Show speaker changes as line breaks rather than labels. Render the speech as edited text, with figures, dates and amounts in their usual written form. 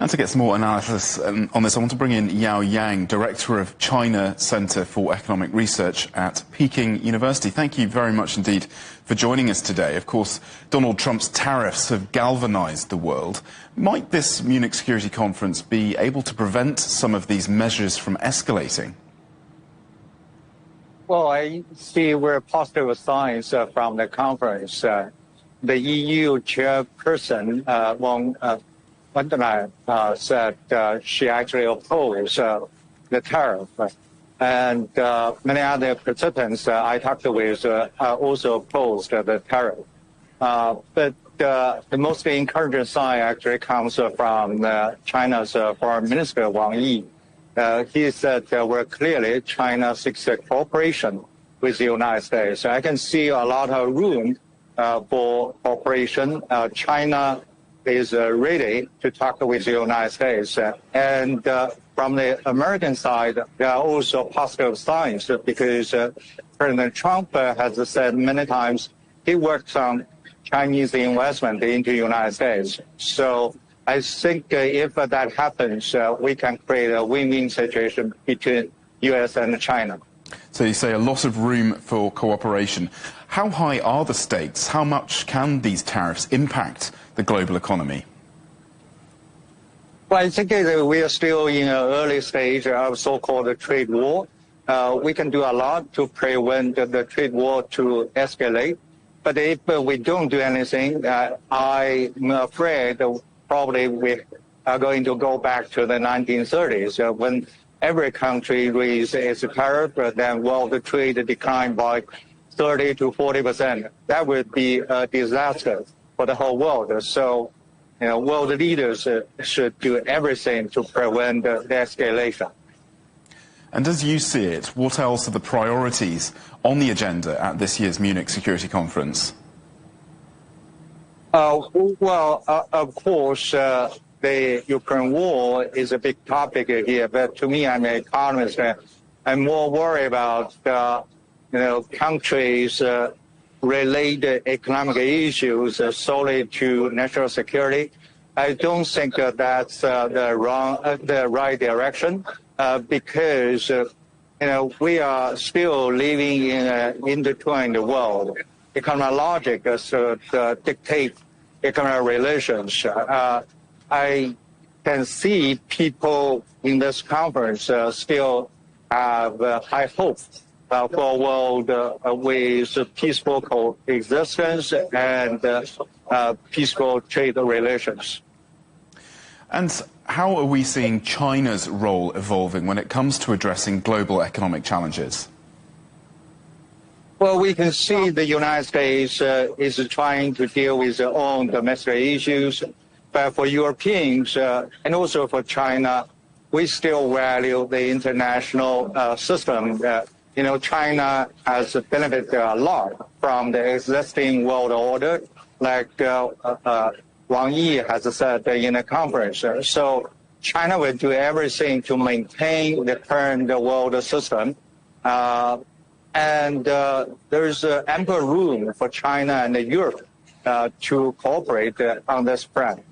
And to get some more analysis on this, I want to bring in Yao Yang, Director of China Center for Economic Research at Peking University. Thank you very much indeed for joining us today. Of course, Donald Trump's tariffs have galvanized the world. Might this Munich Security Conference be able to prevent some of these measures from escalating?
Well, I see very positive signs from the conference. The EU chairperson, von der Leyen, said she actually opposed the tariff. And many other participants I talked with also opposed the tariff. But the most encouraging sign actually comes from China's Foreign Minister, Wang Yi. He said we're clearly China seeks cooperation with the United States. I can see a lot of room for cooperation. China is ready to talk with the United States. And from the American side, there are also positive signs because President Trump has said many times he works on Chinese investment into the United States. So I think if that happens, we can create a win-win situation between U.S. and China.
So you say a lot of room for cooperation. How high are the stakes? How much can these tariffs impact the global economy?
Well, I think we are still in an early stage of so-called trade war. We can do a lot to prevent the trade war to escalate. But if we don't do anything, I'm afraid probably we are going to go back to the 1930s when every country raised its tariff, then world trade declined by 30 to 40%. That would be a disaster for the whole world. So, world leaders should do everything to prevent the escalation.
And as you see it, what else are the priorities on the agenda at this year's Munich Security Conference?
Of course, the Ukraine war is a big topic here, but to me, I'm an economist. I'm more worried about countries related economic issues solely to national security. I don't think that's the right direction because we are still living in an intertwined world. Economic logic should dictate economic relations. I can see people in this conference still have high hope for a world with peaceful coexistence and peaceful trade relations.
And how are we seeing China's role evolving when it comes to addressing global economic challenges?
Well, we can see the United States is trying to deal with their own domestic issues. But for Europeans and also for China, we still value the international system. China has benefited a lot from the existing world order, like Wang Yi has said in the conference. So China will do everything to maintain the current world system. And there's ample room for China and Europe to cooperate on this front.